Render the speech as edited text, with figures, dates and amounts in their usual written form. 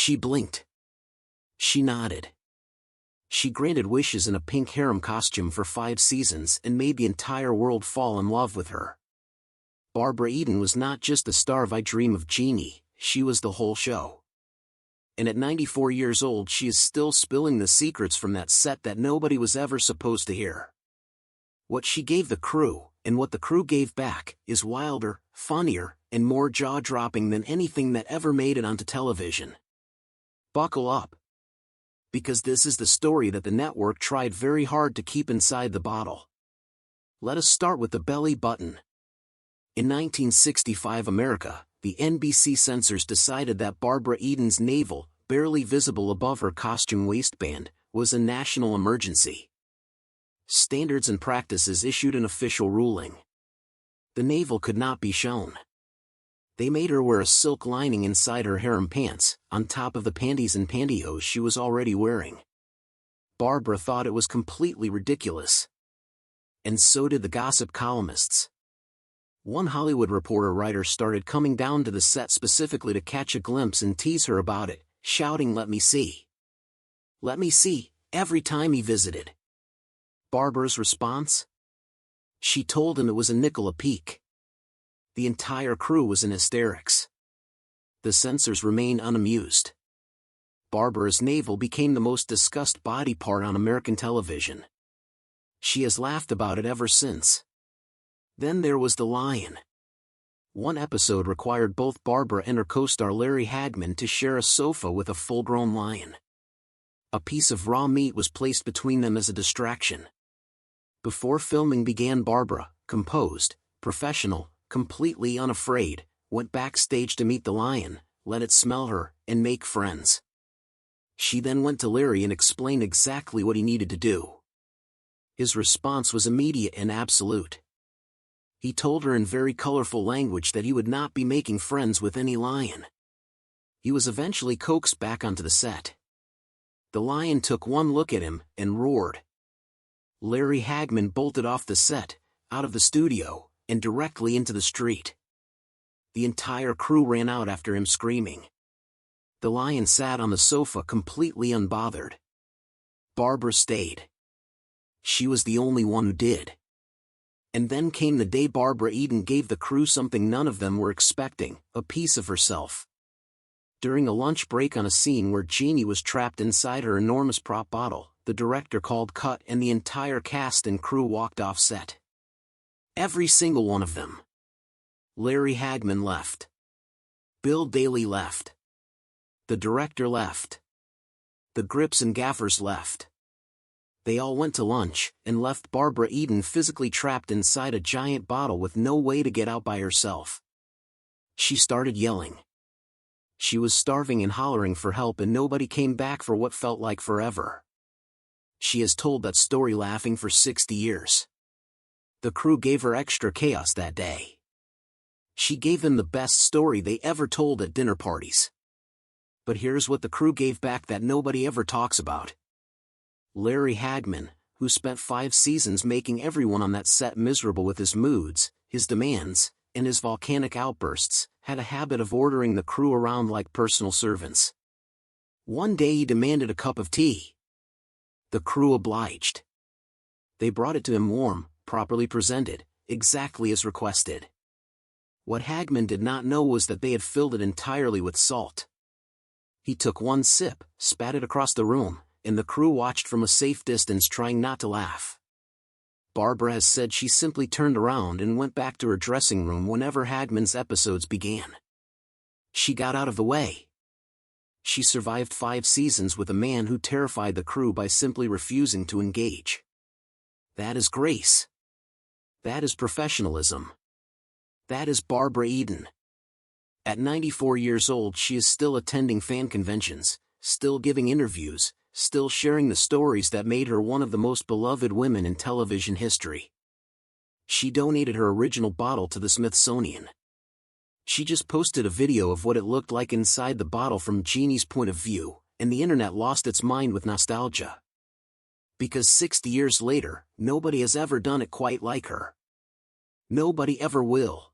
She blinked. She nodded. She granted wishes in a pink harem costume for 5 seasons and made the entire world fall in love with her. Barbara Eden was not just the star of I Dream of Jeannie, she was the whole show. And at 94 years old she is still spilling the secrets from that set that nobody was ever supposed to hear. What she gave the crew, and what the crew gave back, is wilder, funnier, and more jaw-dropping than anything that ever made it onto television. Buckle up. Because this is the story that the network tried very hard to keep inside the bottle. Let us start with the belly button. In 1965 America, the NBC censors decided that Barbara Eden's navel, barely visible above her costume waistband, was a national emergency. Standards and Practices issued an official ruling. The navel could not be shown. They made her wear a silk lining inside her harem pants, on top of the panties and pantyhose she was already wearing. Barbara thought it was completely ridiculous. And so did the gossip columnists. One Hollywood Reporter writer started coming down to the set specifically to catch a glimpse and tease her about it, shouting, "Let me see. Let me see," every time he visited. Barbara's response? She told him it was a nickel a peek. The entire crew was in hysterics. The censors remained unamused. Barbara's navel became the most discussed body part on American television. She has laughed about it ever since. Then there was the lion. One episode required both Barbara and her co-star Larry Hagman to share a sofa with a full-grown lion. A piece of raw meat was placed between them as a distraction. Before filming began, Barbara, composed, professional, completely unafraid, went backstage to meet the lion, let it smell her, and make friends. She then went to Larry and explained exactly what he needed to do. His response was immediate and absolute. He told her in very colorful language that he would not be making friends with any lion. He was eventually coaxed back onto the set. The lion took one look at him and roared. Larry Hagman bolted off the set, out of the studio, and directly into the street. The entire crew ran out after him screaming. The lion sat on the sofa completely unbothered. Barbara stayed. She was the only one who did. And then came the day Barbara Eden gave the crew something none of them were expecting, a piece of herself. During a lunch break on a scene where Jeannie was trapped inside her enormous prop bottle, the director called cut and the entire cast and crew walked off set. Every single one of them. Larry Hagman left. Bill Daly left. The director left. The grips and gaffers left. They all went to lunch, and left Barbara Eden physically trapped inside a giant bottle with no way to get out by herself. She started yelling. She was starving and hollering for help, and nobody came back for what felt like forever. She has told that story laughing for 60 years. The crew gave her extra chaos that day. She gave them the best story they ever told at dinner parties. But here's what the crew gave back that nobody ever talks about. Larry Hagman, who spent 5 seasons making everyone on that set miserable with his moods, his demands, and his volcanic outbursts, had a habit of ordering the crew around like personal servants. One day he demanded a cup of tea. The crew obliged. They brought it to him warm, properly presented, exactly as requested. What Hagman did not know was that they had filled it entirely with salt. He took one sip, spat it across the room, and the crew watched from a safe distance trying not to laugh. Barbara has said she simply turned around and went back to her dressing room whenever Hagman's episodes began. She got out of the way. She survived 5 seasons with a man who terrified the crew by simply refusing to engage. That is grace. That is professionalism. That is Barbara Eden. At 94 years old she is still attending fan conventions, still giving interviews, still sharing the stories that made her one of the most beloved women in television history. She donated her original bottle to the Smithsonian. She just posted a video of what it looked like inside the bottle from Jeannie's point of view, and the internet lost its mind with nostalgia. Because 60 years later, nobody has ever done it quite like her. Nobody ever will.